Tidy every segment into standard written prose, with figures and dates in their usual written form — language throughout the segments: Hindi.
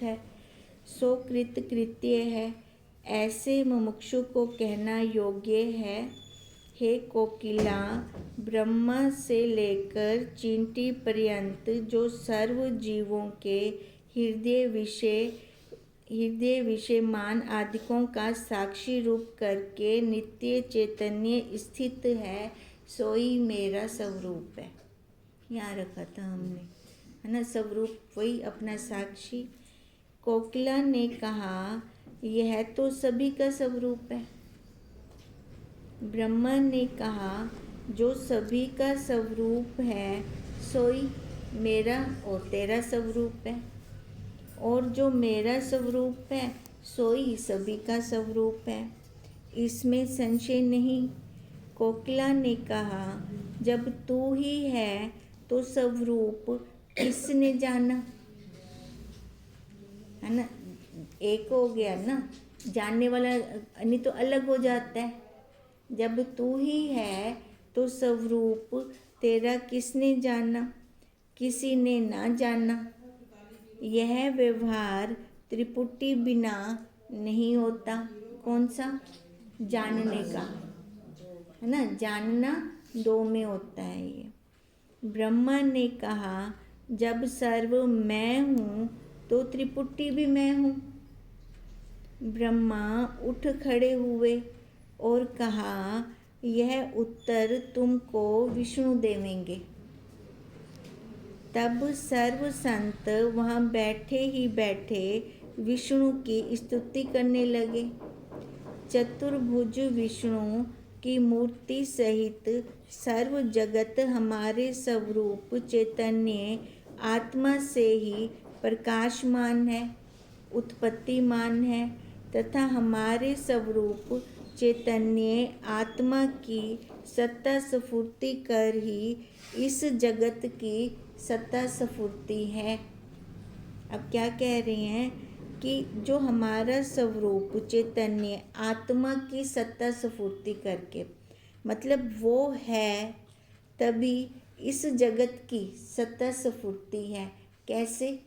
है, सो कृत कृत्य है, ऐसे मुमुक्षु को कहना योग्य है। हे कोकिला, ब्रह्मा से लेकर चींटी पर्यंत जो सर्व जीवों के हृदय विषय मान आदिकों का साक्षी रूप करके नित्य चैतन्य स्थित है, सोई मेरा स्वरूप है। यहाँ रखा था हमने, है ना, स्वरूप वही अपना साक्षी। कोकिला ने कहा, यह तो सभी का स्वरूप है। ब्रह्मा ने कहा, जो सभी का स्वरूप है सोई मेरा और तेरा स्वरूप है, और जो मेरा स्वरूप है सोई सभी का स्वरूप है, इसमें संशय नहीं। कोकिला ने कहा, जब तू ही है तो स्वरूप किसने जाना, है ना, एक हो गया ना, जानने वाला नहीं तो अलग हो जाता है। जब तू ही है तो स्वरूप तेरा किसने जाना, किसी ने ना जाना। यह व्यवहार त्रिपुटी बिना नहीं होता। कौन सा? जानने का, है ना, जानना दो में होता है ये। ब्रह्मा ने कहा, जब सर्व मैं हूँ तो त्रिपुटी भी मैं हूँ। ब्रह्मा उठ खड़े हुए और कहा, यह उत्तर तुमको विष्णु देवेंगे। तब सर्व संत वहाँ बैठे ही बैठे विष्णु की स्तुति करने लगे। चतुर्भुज विष्णु की मूर्ति सहित सर्व जगत हमारे स्वरूप चैतन्य आत्मा से ही प्रकाशमान है, उत्पत्तिमान है, तथा हमारे स्वरूप चैतन्य आत्मा की सत्ता स्फूर्ति कर ही इस जगत की सत्ता स्फूर्ति है। अब क्या कह रहे हैं कि जो हमारा स्वरूप चैतन्य आत्मा की सत्ता स्फूर्ति करके, मतलब वो है तभी इस जगत की सत्ता स्फूर्ति है। कैसे?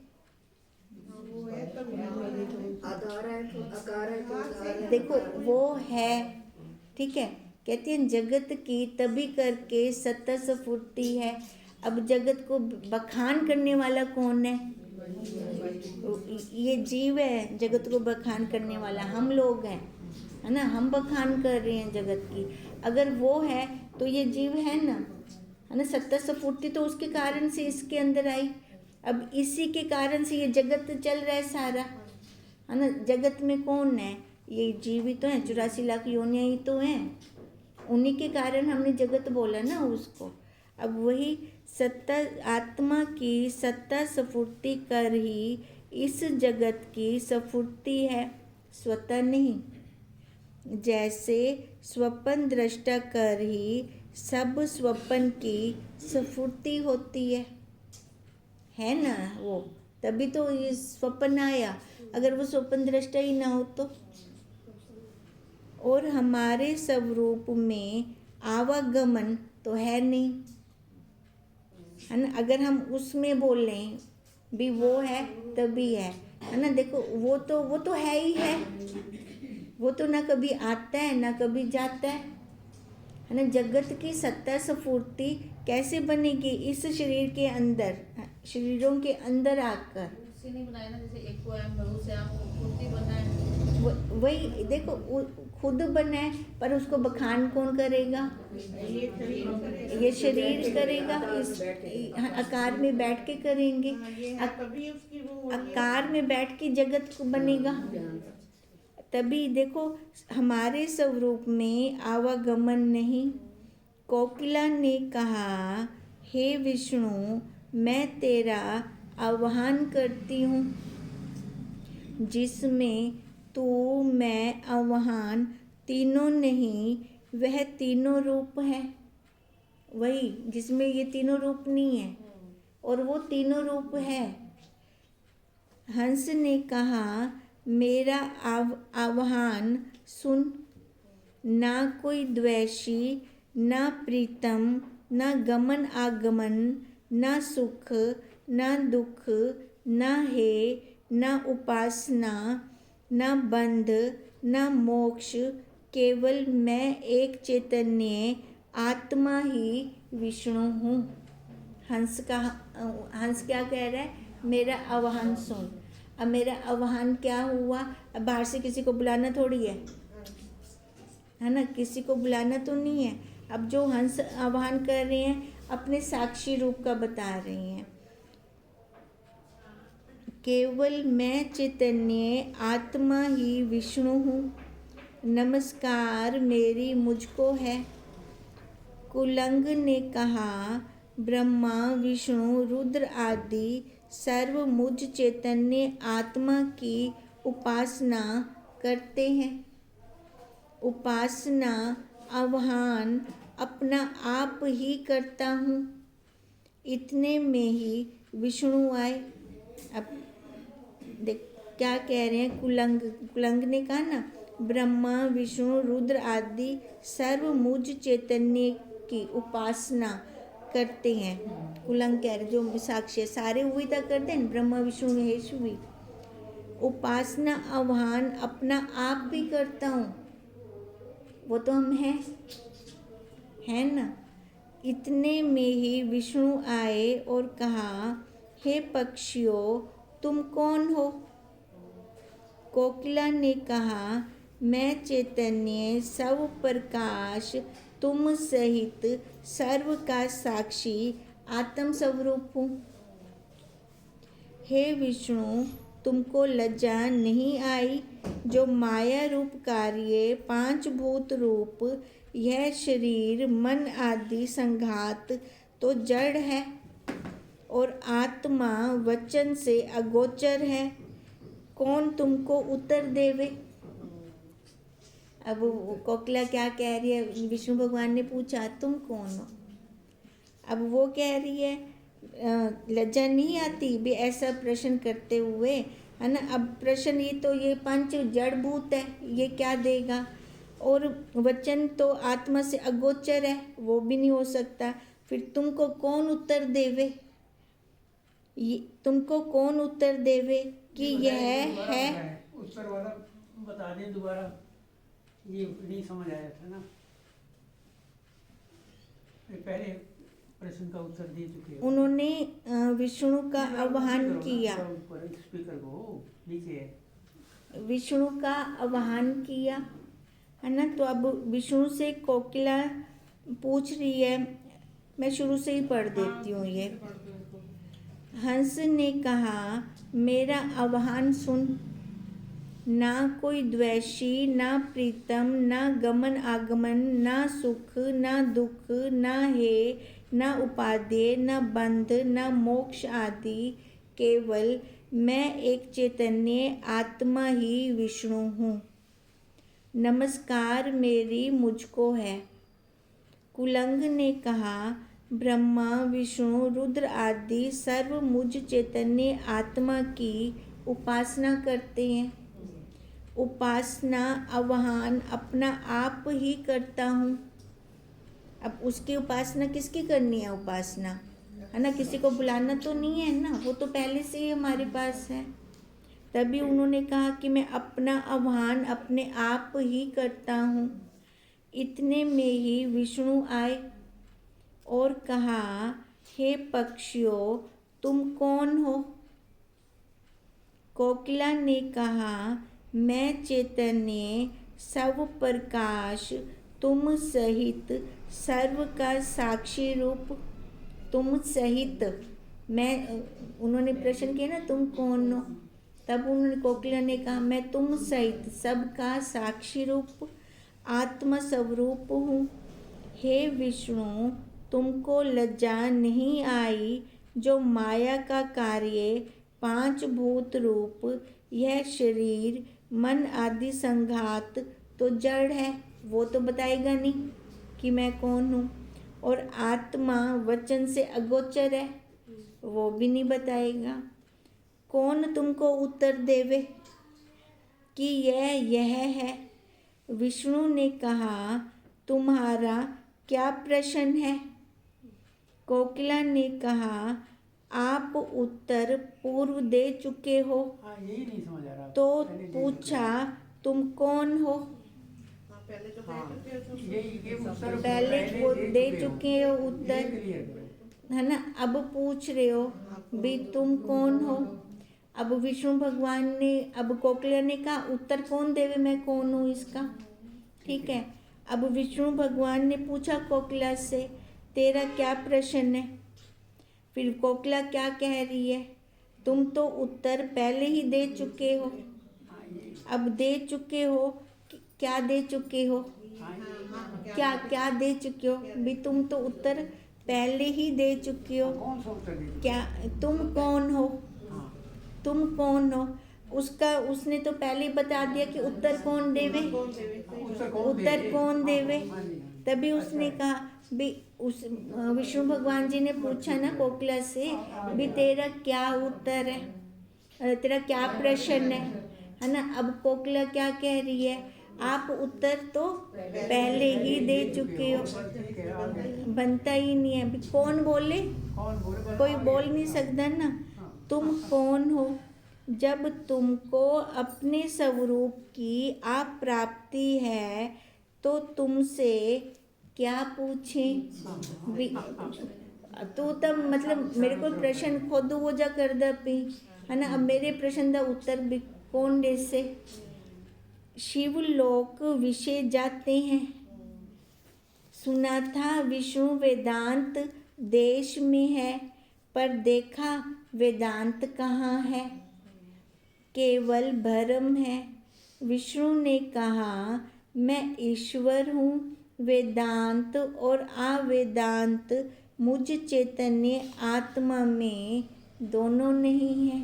देखो वो है, ठीक है, कहते हैं जगत की तभी करके सत्ता स्फूर्ति है। अब जगत को बखान करने वाला कौन है? ये जीव है, जगत को बखान करने वाला हम लोग हैं, है ना, हम बखान कर रहे हैं जगत की। अगर वो है तो ये जीव है ना, है ना, सत्ता स्फूर्ति तो उसके कारण से इसके अंदर आई। अब इसी के कारण से ये जगत चल रहा है सारा, है ना। जगत में कौन है? ये जीव ही तो है, 84 लाख योनियाँ ही तो हैं, उन्हीं के कारण हमने जगत बोला ना उसको। अब वही सत्ता आत्मा की सत्ता स्फूर्ति कर ही इस जगत की स्फूर्ति है, स्वतः नहीं। जैसे स्वप्न दृष्टा कर ही सब स्वप्न की स्फूर्ति होती है ना, वो तभी तो ये स्वप्न आया। अगर वो स्वप्न दृष्टा ही ना हो तो। और हमारे स्वरूप में आवागमन तो है नहीं, है ना। अगर हम उसमें बोलें भी वो है तभी है ना। देखो वो तो है ही है, वो तो ना कभी आता है ना कभी जाता है ना। जगत की सत्ता स्फूर्ति कैसे बनेगी? इस शरीर के अंदर, शरीरों के अंदर आकर नहीं बनाया ना, जैसे एक को मरु से आप खुद ही बना है। वही देखो खुद बना है, पर उसको बखान कौन करेगा? ये शरीर करेगा। इस आकार में बैठ के करेंगे, आकार में बैठ के जगत को बनेगा। तभी देखो हमारे स्वरूप में आवागमन नहीं। कोकिला ने कहा, हे विष्णु, मैं तेरा आह्वान करती हूँ। जिसमें तू मैं आह्वान तीनों नहीं, वह तीनों रूप है। वही जिसमें ये तीनों रूप नहीं है और वो तीनों रूप है। हंस ने कहा, मेरा आह्वान सुन। ना कोई द्वेषी, ना प्रीतम, ना गमन आगमन, ना सुख, ना दुख, ना हे, न उपासना, न बंध, न मोक्ष, केवल मैं एक चैतन्य आत्मा ही विष्णु हूँ। हंस क्या कह रहा है? मेरा आह्वान सुन। अब मेरा आह्वान क्या हुआ? अब बाहर से किसी को बुलाना थोड़ी है ना, किसी को बुलाना तो नहीं है। अब जो हंस आह्वान कर रहे हैं अपने साक्षी रूप का बता रहे हैं। केवल मैं चैतन्य आत्मा ही विष्णु हूँ। नमस्कार मेरी मुझको है। कुलंग ने कहा, ब्रह्मा विष्णु रुद्र आदि सर्व मुझ चैतन्य आत्मा की उपासना करते हैं। उपासना आह्वान अपना आप ही करता हूँ। इतने में ही विष्णु आए। अब देख क्या कह रहे हैं कुलंग ने कहा ना, ब्रह्मा विष्णु रुद्र आदि सर्व मुझ चैतन्य की उपासना करते हैं। कुलंग कह रहे जो साक्षी है, सारे वही तक करते हैं, ब्रह्मा विष्णु महेश भी। उपासना आह्वान अपना आप भी करता हूँ, वो तो हम हैं ना। इतने में ही विष्णु आए और कहा, हे पक्षियों तुम कौन हो? कोकिला ने कहा, मैं चैतन्य सब प्रकाश तुम सहित सर्व का साक्षी आत्म स्वरूप हूँ। हे विष्णु तुमको लज्जा नहीं आई? जो माया रूप कार्य पांच भूत रूप यह शरीर मन आदि संघात तो जड़ है और आत्मा वचन से अगोचर है। कौन तुमको उत्तर देवे? अब कोकिला क्या कह रही है? विष्णु भगवान ने पूछा तुम कौन हो? अब वो कह रही है लज्जा नहीं आती भी ऐसा प्रश्न करते हुए, है ना। अब प्रश्न ये पंच जड़ भूत है, ये क्या देगा? और वचन तो आत्मा से अगोचर है, वो भी नहीं हो सकता। फिर तुमको कौन उत्तर देवे? तुमको कौन उत्तर देवे कि यह है? उत्तर वाला बता दें दोबारा, ये नहीं समझ आया था ना, पहले प्रश्न का उत्तर दे चुके हैं। उन्होंने विष्णु का आह्वान किया, स्पीकर को नीचे विष्णु का आह्वान किया, है ना। तो अब विष्णु से कोकिला पूछ रही है, मैं शुरू से ही पढ़ देती हूँ ये। हंस ने कहा, मेरा आह्वान सुन। ना कोई द्वेषी, ना प्रीतम, ना गमन आगमन, ना सुख, ना दुख, ना हे, ना उपादेय, ना बंध, ना मोक्ष आदि, केवल मैं एक चैतन्य आत्मा ही विष्णु हूँ। नमस्कार मेरी मुझको है। कुलंग ने कहा, ब्रह्मा विष्णु रुद्र आदि सर्व मुझ चैतन्य आत्मा की उपासना करते हैं। उपासना आह्वान अपना आप ही करता हूँ। अब उसकी उपासना किसकी करनी है? उपासना, है ना, किसी को बुलाना तो नहीं है ना, वो तो पहले से ही हमारे पास है। तभी उन्होंने कहा कि मैं अपना आह्वान अपने आप ही करता हूँ। इतने में ही विष्णु आए और कहा, हे पक्षियों तुम कौन हो? कोकिला ने कहा, मैं चैतन्य सब प्रकाश तुम सहित सर्व का साक्षी रूप। तुम सहित, मैं, उन्होंने प्रश्न किया ना तुम कौन हो, तब उन्होंने कोकिला ने कहा, मैं तुम सहित सबका साक्षी रूप आत्म स्वरूप हूँ। हे विष्णु तुमको लज्जा नहीं आई? जो माया का कार्य पांच भूत रूप यह शरीर मन आदि संघात तो जड़ है, वो तो बताएगा नहीं कि मैं कौन हूँ। और आत्मा वचन से अगोचर है, वो भी नहीं बताएगा। कौन तुमको उत्तर देवे कि यह है? विष्णु ने कहा, तुम्हारा क्या प्रश्न है? कोकिला ने कहा, आप उत्तर पूर्व दे चुके हो। हाँ, यही नहीं समझ आ रहा। तो पहले दे पूछा तुम कौन हो। हाँ, पहले तो हाँ, कह चुके हो तो ये उत्तर पहले वो दे चुके हो ये उत्तर, क्लियर करो। है ना। अब पूछ रहे हो भी तुम कौन हो। अब विष्णु भगवान ने, अब कोकिला ने कहा उत्तर कौन देवे, मैं कौन हूँ इसका। ठीक है। अब विष्णु भगवान ने पूछा कोकिला से तेरा क्या प्रश्न है। फिर कोकिला क्या कह रही है, तुम तो उत्तर पहले ही दे चुके हो। अब दे चुके हो, क्या दे चुके हो, क्या क्या दे चुके हो भी, तुम तो उत्तर पहले ही दे चुके हो। कौन सा उत्तर दे? क्या तुम कौन हो, हाँ, तुम कौन हो। उसका उसने तो पहले ही बता दिया कि उत्तर कौन देवे, उत्तर कौन देवे। हाँ जी, हाँ। तभी उसने कहा भी, उस विष्णु भगवान जी ने पूछा ना कोकिला से भी तेरा क्या उत्तर है, तेरा क्या प्रश्न है ना। अब कोकिला क्या कह रही है, आप उत्तर तो पहले ही दे चुके हो। ठीक है, आगे। बनता ही नहीं है अभी, कौन बोले, कौन बोले? बस कोई आगे। बोल नहीं सकता ना। तुम कौन हो, जब तुमको अपने स्वरूप की आप प्राप्ति है तो तुमसे क्या पूछें भी। तो तब मतलब मेरे को प्रश्न खुद हो जा कर दा पी, है ना। अब मेरे प्रश्न का उत्तर भी कौन दे से। शिवलोक विषय जाते हैं, सुना था विष्णु वेदांत देश में है, पर देखा वेदांत कहाँ है, केवल भ्रम है। विष्णु ने कहा मैं ईश्वर हूँ, वेदांत और अवेदांत मुझ चैतन्य आत्मा में दोनों नहीं है।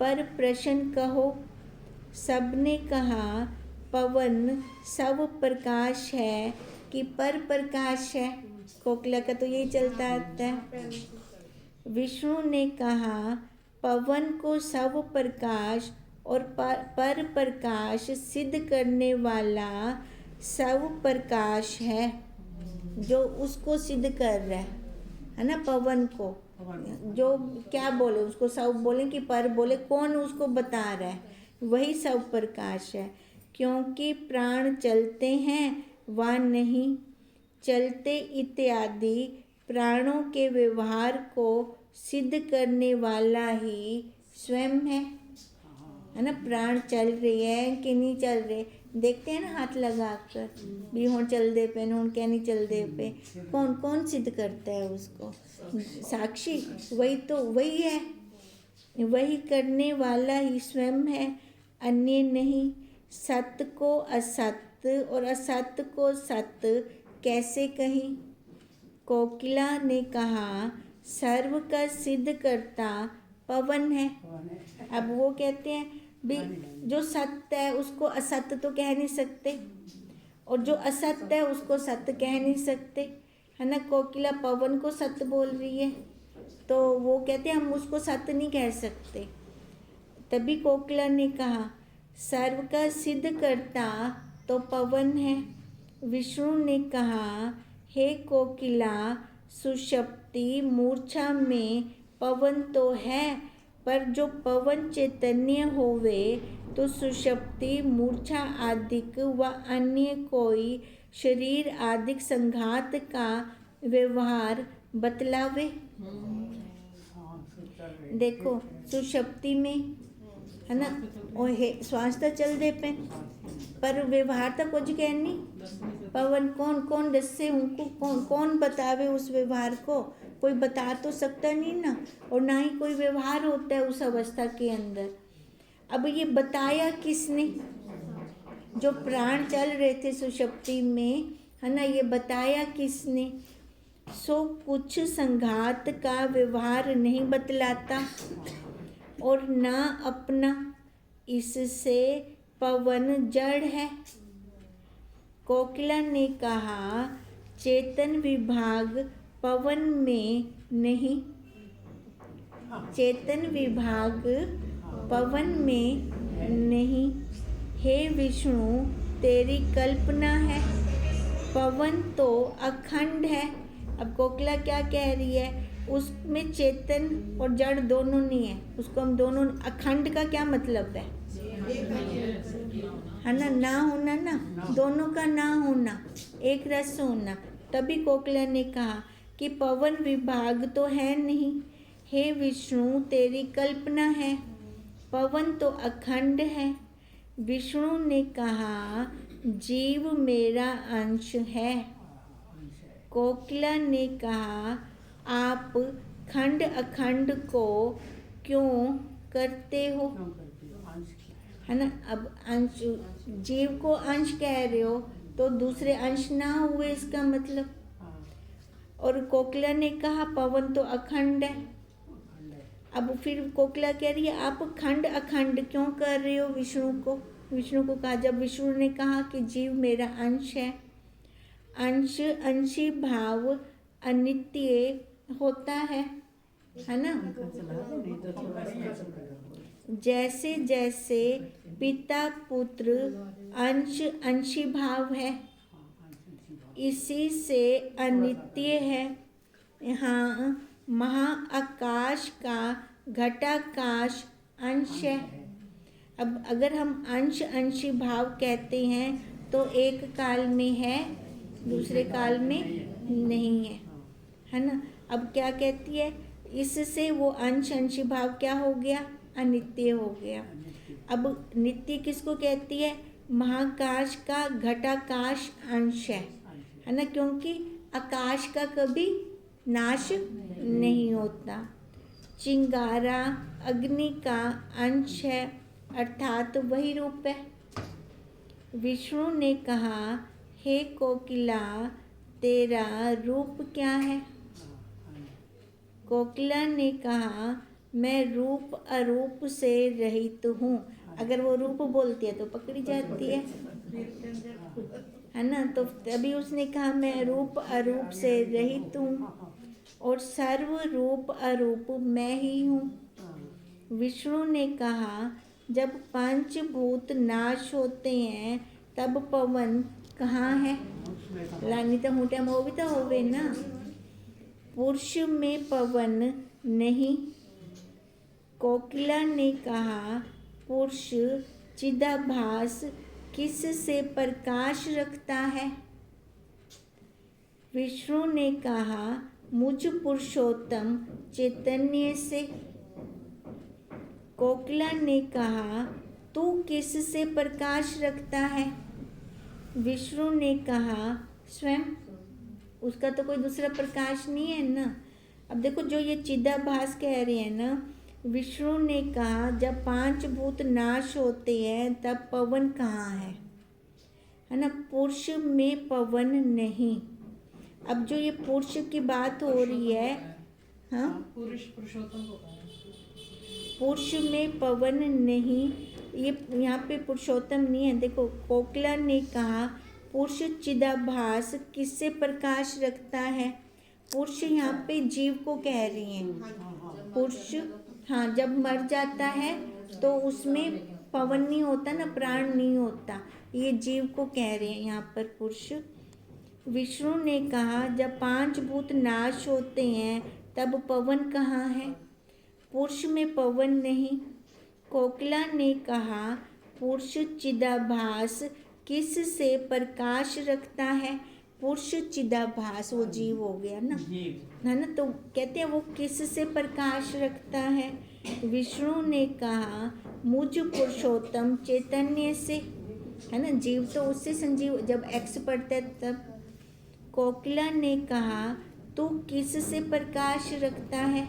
पर प्रश्न कहो। सबने कहा पवन सब प्रकाश है कि पर प्रकाश है। कोकिला का तो यही चलता आता है। विष्णु ने कहा पवन को सब प्रकाश और पर प्रकाश सिद्ध करने वाला सब प्रकाश है, जो उसको सिद्ध कर रहा है ना। पवन को जो क्या बोले, उसको सब बोले कि पर बोले, कौन उसको बता रहा है, वही सब प्रकाश है। क्योंकि प्राण चलते हैं व नहीं चलते इत्यादि प्राणों के व्यवहार को सिद्ध करने वाला ही स्वयं है ना। प्राण चल रहे हैं कि नहीं चल रहे, देखते हैं ना हाथ लगा कर भी, हों चल दे पे, हों क्या नहीं चल दे पे, कौन कौन सिद्ध करता है उसको, साक्षी वही तो, वही है, वही करने वाला ही स्वयं है, अन्य नहीं। सत्य को असत्य और असत्य को सत्य कैसे कहीं। कोकिला ने कहा सर्व का सिद्ध करता पवन है। अब वो कहते हैं भी जो सत्य है उसको असत्य तो कह नहीं सकते, और जो असत्य है उसको सत्य कह नहीं सकते, है ना। कोकिला पवन को सत्य बोल रही है, तो वो कहते हैं हम उसको सत्य नहीं कह सकते। तभी कोकिला ने कहा सर्व का सिद्ध करता तो पवन है। विष्णु ने कहा हे कोकिला, सुषुप्ति मूर्छा में पवन तो है, पर जो पवन चैतन्य होवे तो सुषुप्ति मूर्छा आदिक व अन्य कोई शरीर आदिक संघात का व्यवहार बतलावे। देखो सुषुप्ति में, है ना, और श्वास तो चल दे पे, पर व्यवहार तो कुछ कह नहीं। पवन कौन कौन दस्से उनको, कौन कौन बतावे उस व्यवहार को, कोई बता तो सकता नहीं ना, और ना ही कोई व्यवहार होता है उस अवस्था के अंदर। अब ये बताया किसने, जो प्राण चल रहे थे सुषुप्ति में, है ना, ये बताया किसने। सो कुछ संघात का व्यवहार नहीं बतलाता और ना अपना, इससे पवन जड़ है। कोकिला ने कहा चेतन विभाग पवन में नहीं, चेतन विभाग पवन में नहीं। हे विष्णु तेरी कल्पना है, पवन तो अखंड है। अब कोकिला क्या कह रही है उसमें चेतन और जड़ दोनों नहीं है, उसको हम दोनों, अखंड का क्या मतलब है ना होना ना, दोनों का ना होना, एक रस होना। तभी कोकिला ने कहा कि पवन विभाग तो है नहीं, हे विष्णु तेरी कल्पना है, पवन तो अखंड है। विष्णु ने कहा जीव मेरा अंश है। कोकिला ने कहा आप खंड अखंड को क्यों करते हो, है ना। अब अंश, जीव को अंश कह रहे हो तो दूसरे अंश ना हुए इसका मतलब। और कोकिला ने कहा पवन तो अखंड है। अब फिर कोकिला कह रही है आप खंड अखंड क्यों कर रहे हो विष्णु को कहा, जब विष्णु ने कहा कि जीव मेरा अंश है। अंश अंशी भाव अनित्य होता है ना। जैसे जैसे पिता पुत्र अंश अंशी भाव है, इसी से अनित्य है। यहाँ महाआकाश का घटाकाश अंश है। अब अगर हम अंश अंशी भाव कहते हैं तो एक काल में है, दूसरे काल में नहीं है ना। अब क्या कहती है, इससे वो अंश अंशी भाव क्या हो गया, अनित्य हो गया। अब नित्य किसको कहती है, महाकाश का घटाकाश अंश है ना, क्योंकि आकाश का कभी नाश नहीं होता। चिंगारा अग्नि का अंश है, अर्थात वही रूप है। विष्णु ने कहा हे कोकिला तेरा रूप क्या है। कोकिला ने कहा मैं रूप अरूप से रहित हूँ। अगर वो रूप बोलती है तो पकड़ी जाती है ना। तो तभी उसने कहा मैं रूप अरूप से रहित हूँ और सर्व रूप अरूप मैं ही हूँ। विष्णु ने कहा जब पंचभूत नाश होते हैं तब पवन कहाँ है। लानी तो मोटा वो भी तो होवे ना। पुरुष में पवन नहीं। कोकिला ने कहा पुरुष चिदाभास किस से प्रकाश रखता है। विष्णु ने कहा मुझ पुरुषोत्तम चैतन्य से। कोकिला ने कहा तू किस से प्रकाश रखता है। विष्णु ने कहा स्वयं, उसका तो कोई दूसरा प्रकाश नहीं है ना। अब देखो जो ये चिदाभास कह रहे हैं ना, विष्णु ने कहा जब पांच भूत नाश होते हैं तब पवन कहाँ है ना। पुरुष में पवन नहीं। अब जो ये पुरुष की बात हो रही है, हाँ पुरुषोत्तम को कहा पुरुष में पवन नहीं, ये यहाँ पे पुरुषोत्तम नहीं है। देखो कोकिला ने कहा पुरुष चिदाभास किससे प्रकाश रखता है। पुरुष यहाँ पे जीव को कह रही हैं। पुरुष हाँ जब मर जाता है तो उसमें पवन नहीं होता ना, प्राण नहीं होता, ये जीव को कह रहे हैं यहाँ पर पुरुष। विष्णु ने कहा जब पांच भूत नाश होते हैं तब पवन कहाँ है। पुरुष में पवन नहीं। कोकिला ने कहा पुरुष चिदाभास किस से प्रकाश रखता है। पुरुष चिदाभास वो जीव हो गया ना, है ना। तो कहते हैं वो किस से प्रकाश रखता है। विष्णु ने कहा मुझ पुरुषोत्तम चैतन्य से, है ना। जीव तो उससे संजीव, जब एक्स पढ़ता है तब। कोकिला ने कहा तू किस से प्रकाश रखता है।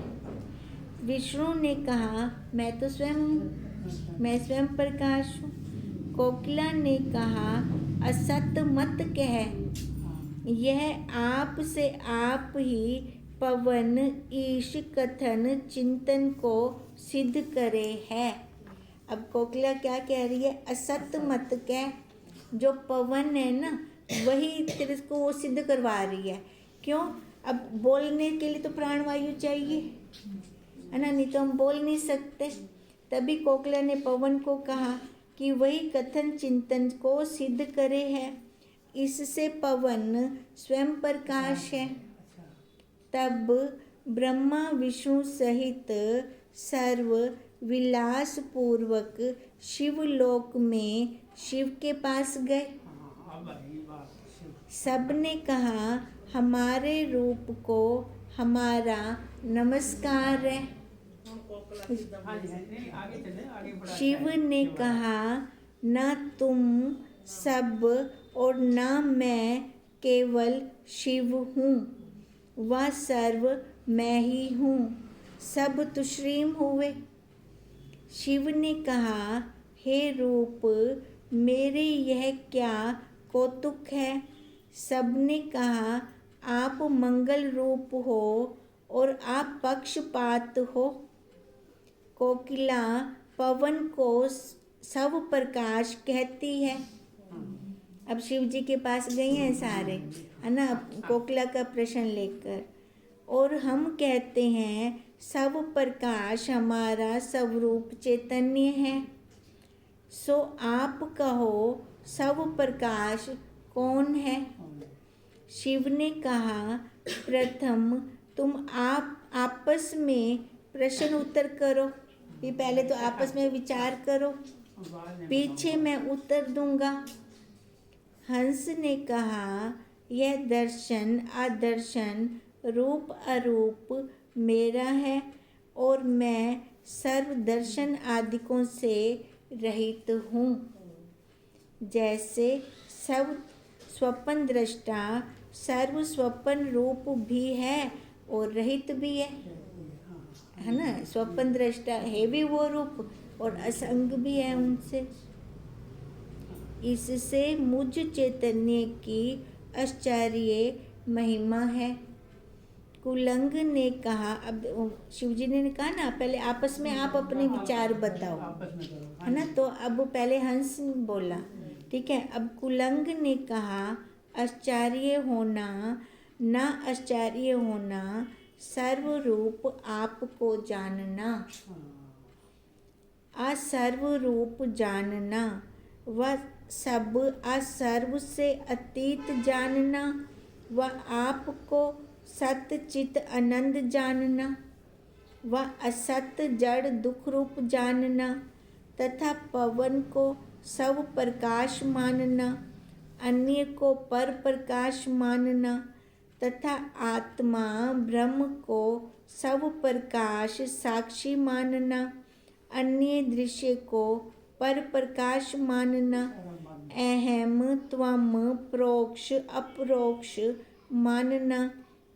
विष्णु ने कहा मैं तो स्वयं हूँ, मैं स्वयं प्रकाश हूँ। कोकिला ने कहा असत मत कह, यह आप से आप ही पवन ईश कथन चिंतन को सिद्ध करे है। अब कोकिला क्या कह रही है, असत मत कह, जो पवन है ना वही तेरे को वो सिद्ध करवा रही है। क्यों, अब बोलने के लिए तो प्राणवायु चाहिए, है ना, नहीं तो हम बोल नहीं सकते। तभी कोकिला ने पवन को कहा कि वही कथन चिंतन को सिद्ध करे है, इससे पवन स्वयं प्रकाश है। तब ब्रह्मा विष्णु सहित सर्व विलास पूर्वक शिवलोक में शिव के पास गए। अब आई बात शिव। सबने कहा हमारे रूप को हमारा नमस्कार है। हाँ जी, नहीं आगे चले, आगे बढ़ा। शिव ने कहा न तुम सब और न मैं केवल शिव हूँ, वह सर्व मैं ही हूँ। सब तुश्रीम हुए। शिव ने कहा हे रूप मेरे यह क्या कौतुक है। सबने कहा आप मंगल रूप हो और आप पक्षपात हो। कोकिला पवन को सब प्रकाश कहती है। अब शिव जी के पास गए हैं सारे, है ना, कोकिला का प्रश्न लेकर। और हम कहते हैं सब प्रकाश हमारा स्वरूप चैतन्य है। सो आप कहो सब प्रकाश कौन है। शिव ने कहा प्रथम तुम आप आपस में प्रश्न उत्तर करो। ये पहले तो आपस में विचार करो, पीछे मैं उत्तर दूंगा। हंस ने कहा यह दर्शन आदर्शन रूप अरूप मेरा है और मैं सर्व दर्शन आदिकों से रहित हूँ। जैसे सब स्वप्न दृष्टा सर्व स्वप्न रूप भी है और रहित भी है ना। स्वप्न दृष्टा है भी वो रूप और असंग भी है उनसे। इससे मुझ चैतन्य की आश्चर्य महिमा है। कुलंग ने कहा, अब शिव जी ने कहा ना पहले आपस में आप अपने विचार बताओ, आपस में करो। है ना। तो अब पहले हंस बोला, ठीक है। अब कुलंग ने कहा आश्चर्य होना ना आश्चर्य होना सर्व रूप आपको जानना। असर्व रूप जानना व सब असर्व से अतीत जानना व आपको सत्य चित आनंद जानना व असत जड़ दुख रूप जानना तथा पवन को सब प्रकाश मानना, अन्य को पर प्रकाश मानना तथा आत्मा ब्रह्म को सब प्रकाश साक्षी मानना, अन्य दृश्य को पर प्रकाश मानना, अहम त्वम प्रोक्ष अपरोक्ष मानना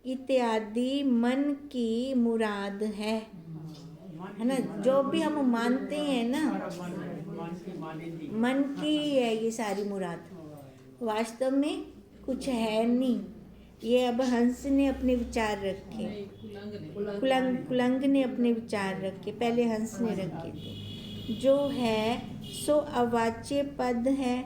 इत्यादि मन की मुराद है ना। जो भी हम मानते हैं ना, मन की है ये सारी मुराद, वास्तव में कुछ है नहीं। ये अब हंस ने अपने विचार रखे, कुलंग ने अपने विचार रखे, पहले हंस ने रखे थे। जो है सो अवाच्य पद है,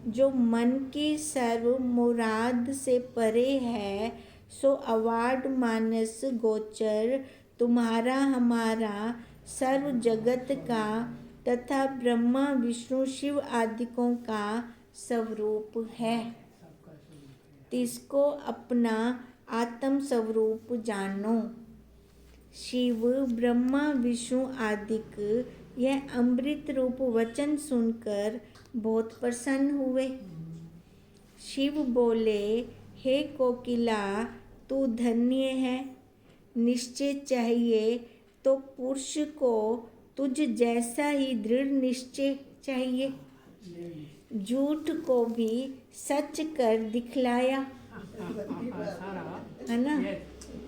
जो मन की सर्व मुराद से परे है, सो अवाड मानस गोचर तुम्हारा हमारा सर्व जगत का तथा ब्रह्मा विष्णु शिव आदिकों का स्वरूप है। तिसको अपना आत्म स्वरूप जानो। शिव ब्रह्मा विष्णु आदिक यह अमृत रूप वचन सुनकर बहुत प्रसन्न हुए। शिव बोले हे कोकिला तू धन्य है। निश्चय चाहिए तो पुरुष को तुझ जैसा ही दृढ़ निश्चय चाहिए। झूठ को भी सच कर दिखलाया, है ना।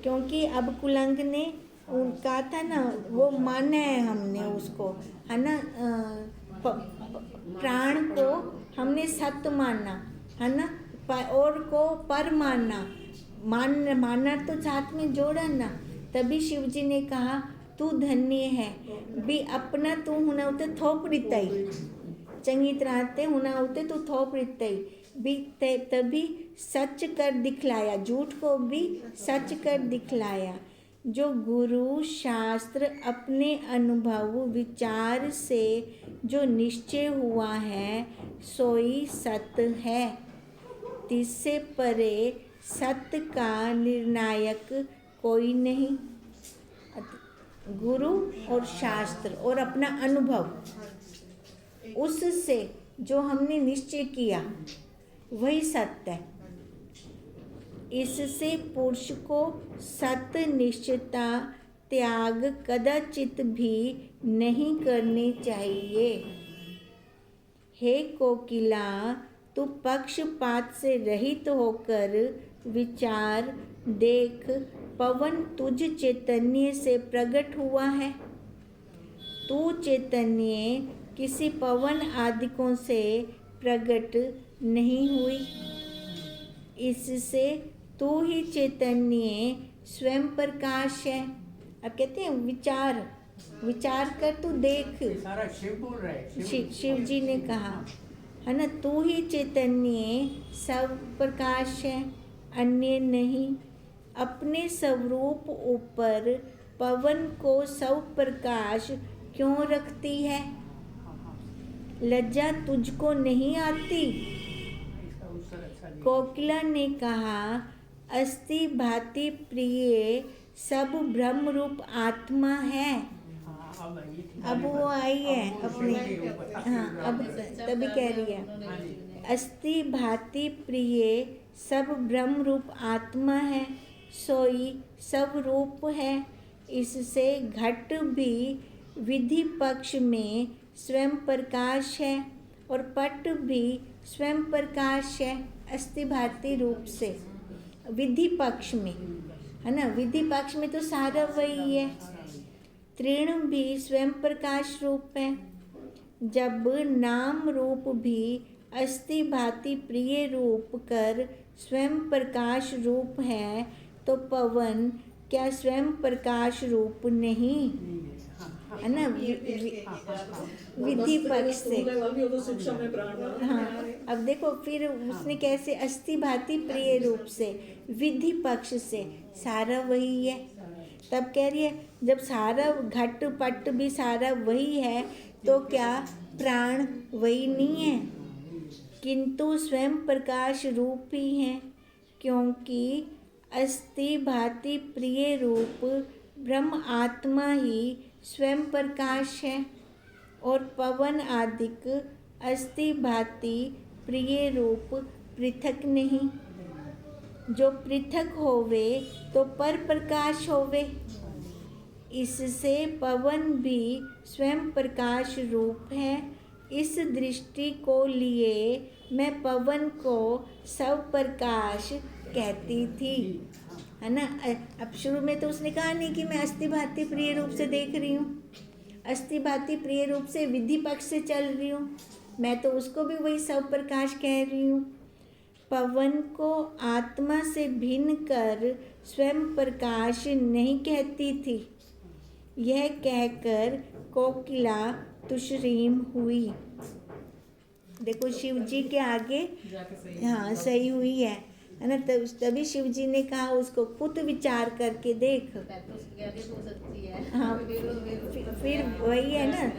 क्योंकि अब कुलंग ने कहा था ना, वो माना है हमने उसको, है ना। प्राण को हमने सत्य माना, है ना, और को पर माना, माना तो साथ में जोड़ा ना। तभी शिव जी ने कहा तू धन्य है भी अपना तू होना होते थोप रिताई चंगी तरह ते होना होते तू थोप रिताई भी तभी सच कर दिखलाया, झूठ को भी सच कर दिखलाया। जो गुरु शास्त्र अपने अनुभव विचार से जो निश्चय हुआ है सोई सत्य है। तिससे परे सत्य का निर्णायक कोई नहीं। गुरु और शास्त्र और अपना अनुभव, उससे जो हमने निश्चय किया वही सत्य है। इससे पुरुष को सत्य निश्चयता त्याग कदाचित भी नहीं करनी चाहिए। हे कोकिला, तू पक्षपात से रहित होकर विचार देख, पवन तुझ चैतन्य से प्रकट हुआ है। तू चैतन्य किसी पवन आदिकों से प्रकट नहीं हुई। इससे तू ही चैतन्य स्वयं प्रकाश है। अब कहते हैं विचार कर, तू देख। सारा शिव बोल रहा है। शिव जी ने कहा है ना, तू ही चैतन्य सब प्रकाश है, अन्य नहीं। अपने स्वरूप ऊपर पवन को सब प्रकाश क्यों रखती है? लज्जा तुझको नहीं आती? इसका उत्तर अच्छा दिया। कोकिला ने कहा, अस्ति भांति प्रिय सब ब्रह्म रूप आत्मा है। हाँ, अब वो आई है अब वो अपने, शिव के ऊपर। हाँ अब तभी कह रही है, हाँ जी। अस्ति भांति प्रिय सब ब्रह्म रूप आत्मा है, सोई सब रूप है। इससे घट भी विधि पक्ष में स्वयं प्रकाश है और पट भी स्वयं प्रकाश है, अस्ति भांति रूप से। विधि पक्ष में है ना, विधि पक्ष में तो सारा वही है। तृण भी स्वयं प्रकाश रूप है। जब नाम रूप भी अस्ति भांति प्रिय रूप कर स्वयं प्रकाश रूप है, तो पवन क्या स्वयं प्रकाश रूप नहीं है ना? विधि पक्ष से। हाँ, अब देखो फिर उसने कैसे, अस्ति भांति प्रिय रूप से, विधि पक्ष से, सारा वही है। तब कह रही है जब सारा घट पट भी सारा वही है, तो क्या प्राण वही नहीं है? किंतु स्वयं प्रकाश रूप ही है, क्योंकि अस्ति भांति प्रिय रूप ब्रह्म आत्मा ही स्वयं प्रकाश है और पवन आदिक अस्ति भांति प्रिय रूप पृथक नहीं। जो पृथक होवे तो पर प्रकाश होवे। इससे पवन भी स्वयं प्रकाश रूप है। इस दृष्टि को लिए मैं पवन को सब प्रकाश कहती थी, है ना? अब शुरू में तो उसने कहा नहीं कि मैं अस्ति भांति प्रिय रूप से देख रही हूँ, अस्ति भांति प्रिय रूप से विधि पक्ष से चल रही हूँ, मैं तो उसको भी वही सब प्रकाश कह रही हूँ। पवन को आत्मा से भिन्न कर स्वयं प्रकाश नहीं कहती थी। यह कहकर कोकिला तुषरीम हुई। देखो शिव जी के आगे, हाँ सही हुई है ना? तभी शिव जी ने कहा उसको खुद विचार करके देख। हाँ फिर वही है ना,